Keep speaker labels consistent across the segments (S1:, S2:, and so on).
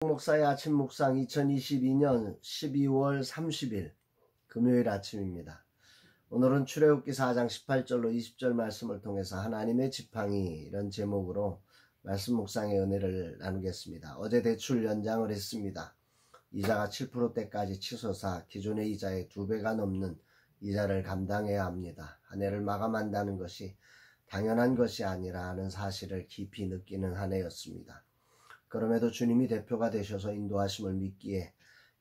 S1: 목사의 아침 묵상 2022년 12월 30일 금요일 아침입니다. 오늘은 출애굽기 4장 18절로 20절 말씀을 통해서 하나님의 지팡이 이런 제목으로 말씀 묵상의 은혜를 나누겠습니다. 어제 대출 연장을 했습니다. 이자가 7%대까지 치솟아 기존의 이자의 2배가 넘는 이자를 감당해야 합니다. 한 해를 마감한다는 것이 당연한 것이 아니라 하는 사실을 깊이 느끼는 한 해였습니다. 그럼에도 주님이 대표가 되셔서 인도하심을 믿기에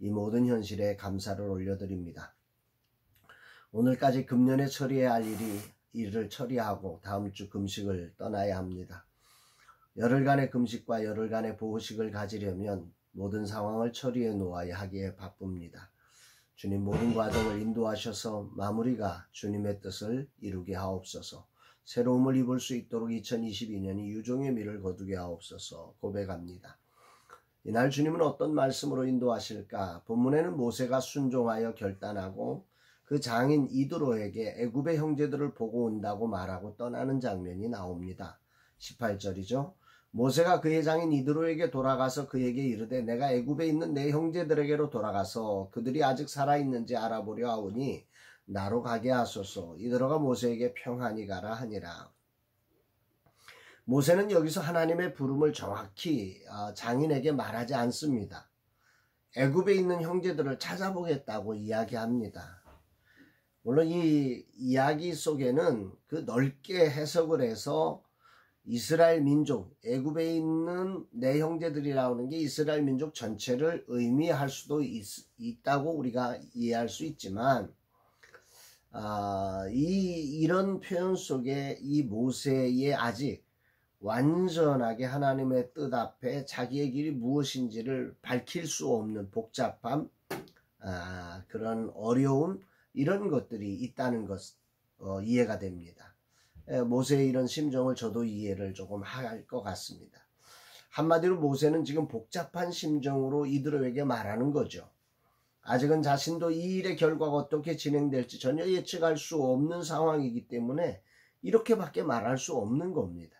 S1: 이 모든 현실에 감사를 올려드립니다. 오늘까지 금년에 처리해야 할 일을 처리하고 다음 주 금식을 떠나야 합니다. 열흘간의 금식과 열흘간의 보호식을 가지려면 모든 상황을 처리해 놓아야 하기에 바쁩니다. 주님 모든 과정을 인도하셔서 마무리가 주님의 뜻을 이루게 하옵소서. 새로움을 입을 수 있도록 2022년이 유종의 미를 거두게 하옵소서 고백합니다. 이날 주님은 어떤 말씀으로 인도하실까? 본문에는 모세가 순종하여 결단하고 그 장인 이드로에게 애굽의 형제들을 보고 온다고 말하고 떠나는 장면이 나옵니다. 18절이죠. 모세가 그의 장인 이드로에게 돌아가서 그에게 이르되 내가 애굽에 있는 내 형제들에게로 돌아가서 그들이 아직 살아있는지 알아보려 하오니 나로 가게 하소서. 이드로가 모세에게 평안히 가라 하니라. 모세는 여기서 하나님의 부름을 정확히 장인에게 말하지 않습니다. 애굽에 있는 형제들을 찾아보겠다고 이야기합니다. 물론 이 이야기 속에는 그 넓게 해석을 해서 이스라엘 민족, 애굽에 있는 내 형제들이라고 하는 게 이스라엘 민족 전체를 의미할 수도 있다고 우리가 이해할 수 있지만 이런 표현 속에 이 모세의 아직 완전하게 하나님의 뜻 앞에 자기의 길이 무엇인지를 밝힐 수 없는 복잡함, 그런 어려움 이런 것들이 있다는 것 이해가 됩니다. 모세의 이런 심정을 저도 이해를 조금 할 것 같습니다. 한마디로 모세는 지금 복잡한 심정으로 이드로에게 말하는 거죠. 아직은 자신도 이 일의 결과가 어떻게 진행될지 전혀 예측할 수 없는 상황이기 때문에 이렇게밖에 말할 수 없는 겁니다.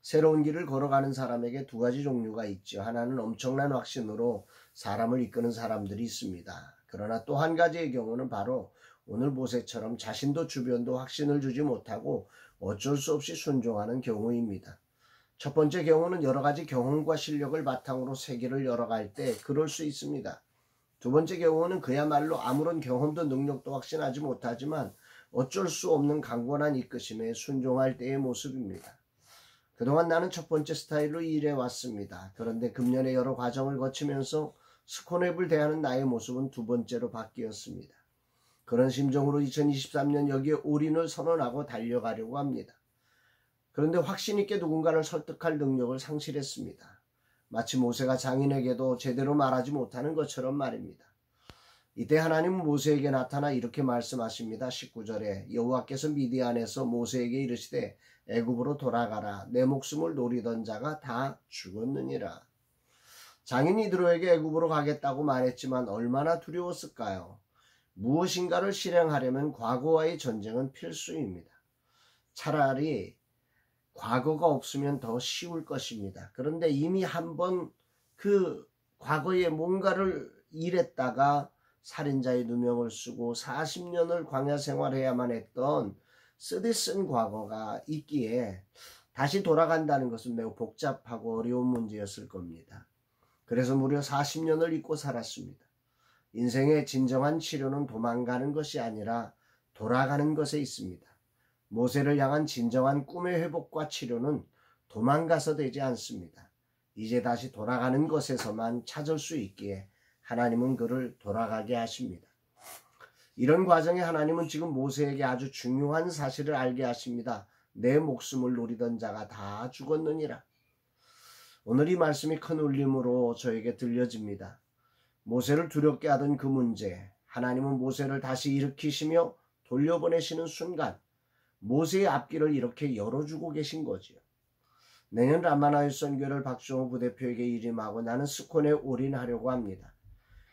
S1: 새로운 길을 걸어가는 사람에게 두 가지 종류가 있죠. 하나는 엄청난 확신으로 사람을 이끄는 사람들이 있습니다. 그러나 또 한 가지의 경우는 바로 오늘 모세처럼 자신도 주변도 확신을 주지 못하고 어쩔 수 없이 순종하는 경우입니다. 첫 번째 경우는 여러 가지 경험과 실력을 바탕으로 세계를 열어갈 때 그럴 수 있습니다. 두 번째 경우는 그야말로 아무런 경험도 능력도 확신하지 못하지만 어쩔 수 없는 강건한 이끄심에 순종할 때의 모습입니다. 그동안 나는 첫 번째 스타일로 일해왔습니다. 그런데 금년에 여러 과정을 거치면서 스코넵을 대하는 나의 모습은 두 번째로 바뀌었습니다. 그런 심정으로 2023년 여기에 올인을 선언하고 달려가려고 합니다. 그런데 확신 있게 누군가를 설득할 능력을 상실했습니다. 마치 모세가 장인에게도 제대로 말하지 못하는 것처럼 말입니다. 이때 하나님은 모세에게 나타나 이렇게 말씀하십니다. 19절에 여호와께서 미디안에서 모세에게 이르시되 애굽으로 돌아가라. 내 목숨을 노리던 자가 다 죽었느니라. 장인 이드로에게 애굽으로 가겠다고 말했지만 얼마나 두려웠을까요? 무엇인가를 실행하려면 과거와의 전쟁은 필수입니다. 차라리 과거가 없으면 더 쉬울 것입니다. 그런데 이미 한번 그 과거에 뭔가를 일했다가 살인자의 누명을 쓰고 40년을 광야 생활해야만 했던 쓰디쓴 과거가 있기에 다시 돌아간다는 것은 매우 복잡하고 어려운 문제였을 겁니다. 그래서 무려 40년을 잊고 살았습니다. 인생의 진정한 치료는 도망가는 것이 아니라 돌아가는 것에 있습니다. 모세를 향한 진정한 꿈의 회복과 치료는 도망가서 되지 않습니다. 이제 다시 돌아가는 것에서만 찾을 수 있기에 하나님은 그를 돌아가게 하십니다. 이런 과정에 하나님은 지금 모세에게 아주 중요한 사실을 알게 하십니다. 내 목숨을 노리던 자가 다 죽었느니라. 오늘 이 말씀이 큰 울림으로 저에게 들려집니다. 모세를 두렵게 하던 그 문제, 하나님은 모세를 다시 일으키시며 돌려보내시는 순간 모세의 앞길을 이렇게 열어주고 계신 거지요. 내년 라마나의 선교를 박종호 부대표에게 일임하고 나는 스콘에 올인하려고 합니다.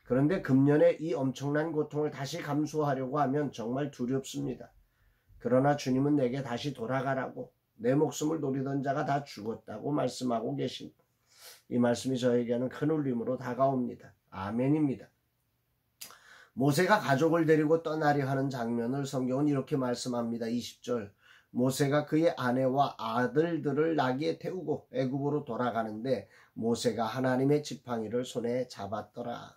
S1: 그런데 금년에 이 엄청난 고통을 다시 감수하려고 하면 정말 두렵습니다. 그러나 주님은 내게 다시 돌아가라고 내 목숨을 노리던 자가 다 죽었다고 말씀하고 계십니다. 이 말씀이 저에게는 큰 울림으로 다가옵니다. 아멘입니다. 모세가 가족을 데리고 떠나려 하는 장면을 성경은 이렇게 말씀합니다. 20절. 모세가 그의 아내와 아들들을 나귀에 태우고 애굽으로 돌아가는데 모세가 하나님의 지팡이를 손에 잡았더라.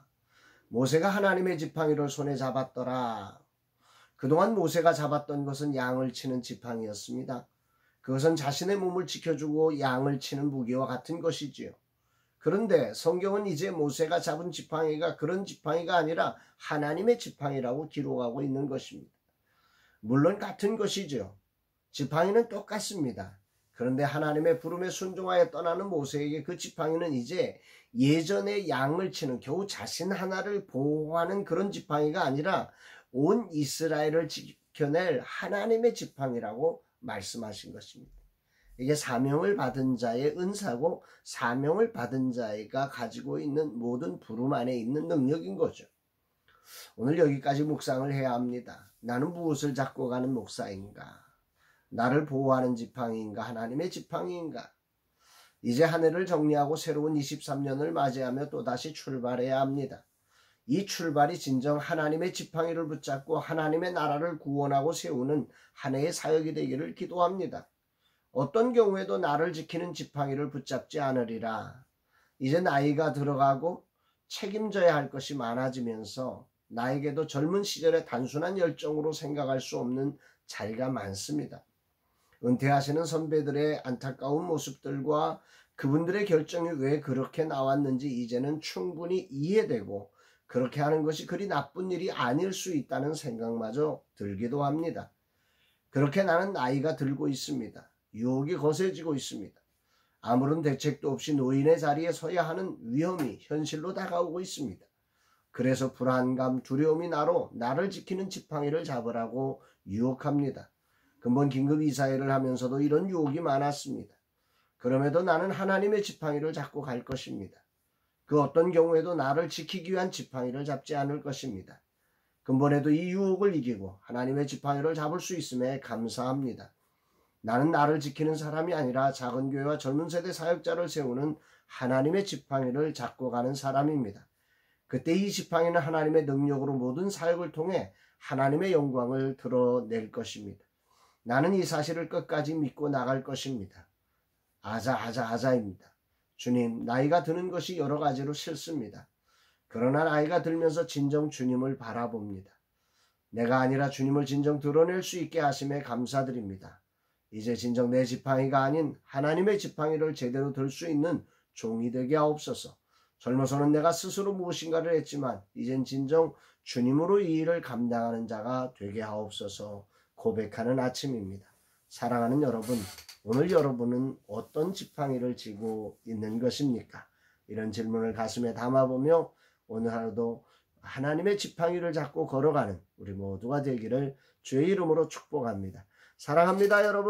S1: 모세가 하나님의 지팡이를 손에 잡았더라. 그동안 모세가 잡았던 것은 양을 치는 지팡이였습니다. 그것은 자신의 몸을 지켜주고 양을 치는 무기와 같은 것이지요. 그런데 성경은 이제 모세가 잡은 지팡이가 그런 지팡이가 아니라 하나님의 지팡이라고 기록하고 있는 것입니다. 물론 같은 것이죠. 지팡이는 똑같습니다. 그런데 하나님의 부름에 순종하여 떠나는 모세에게 그 지팡이는 이제 예전에 양을 치는 겨우 자신 하나를 보호하는 그런 지팡이가 아니라 온 이스라엘을 지켜낼 하나님의 지팡이라고 말씀하신 것입니다. 이게 사명을 받은 자의 은사고 사명을 받은 자가 가지고 있는 모든 부름 안에 있는 능력인 거죠. 오늘 여기까지 묵상을 해야 합니다. 나는 무엇을 잡고 가는 목사인가? 나를 보호하는 지팡이인가? 하나님의 지팡이인가? 이제 한 해를 정리하고 새로운 23년을 맞이하며 또다시 출발해야 합니다. 이 출발이 진정 하나님의 지팡이를 붙잡고 하나님의 나라를 구원하고 세우는 한 해의 사역이 되기를 기도합니다. 어떤 경우에도 나를 지키는 지팡이를 붙잡지 않으리라. 이제 나이가 들어가고 책임져야 할 것이 많아지면서 나에게도 젊은 시절의 단순한 열정으로 생각할 수 없는 자리가 많습니다. 은퇴하시는 선배들의 안타까운 모습들과 그분들의 결정이 왜 그렇게 나왔는지 이제는 충분히 이해되고 그렇게 하는 것이 그리 나쁜 일이 아닐 수 있다는 생각마저 들기도 합니다. 그렇게 나는 나이가 들고 있습니다. 유혹이 거세지고 있습니다. 아무런 대책도 없이 노인의 자리에 서야 하는 위험이 현실로 다가오고 있습니다. 그래서 불안감, 두려움이 나를 지키는 지팡이를 잡으라고 유혹합니다. 근본 긴급 이사회를 하면서도 이런 유혹이 많았습니다. 그럼에도 나는 하나님의 지팡이를 잡고 갈 것입니다. 그 어떤 경우에도 나를 지키기 위한 지팡이를 잡지 않을 것입니다. 근본에도 이 유혹을 이기고 하나님의 지팡이를 잡을 수 있음에 감사합니다. 나는 나를 지키는 사람이 아니라 작은 교회와 젊은 세대 사역자를 세우는 하나님의 지팡이를 잡고 가는 사람입니다. 그때 이 지팡이는 하나님의 능력으로 모든 사역을 통해 하나님의 영광을 드러낼 것입니다. 나는 이 사실을 끝까지 믿고 나갈 것입니다. 아자입니다. 주님, 나이가 드는 것이 여러 가지로 싫습니다. 그러나 나이가 들면서 진정 주님을 바라봅니다. 내가 아니라 주님을 진정 드러낼 수 있게 하심에 감사드립니다. 이제 진정 내 지팡이가 아닌 하나님의 지팡이를 제대로 들 수 있는 종이 되게 하옵소서. 젊어서는 내가 스스로 무엇인가를 했지만 이젠 진정 주님으로 이 일을 감당하는 자가 되게 하옵소서 고백하는 아침입니다. 사랑하는 여러분, 오늘 여러분은 어떤 지팡이를 쥐고 있는 것입니까? 이런 질문을 가슴에 담아보며 오늘 하루도 하나님의 지팡이를 잡고 걸어가는 우리 모두가 되기를 주의 이름으로 축복합니다. 사랑합니다, 여러분.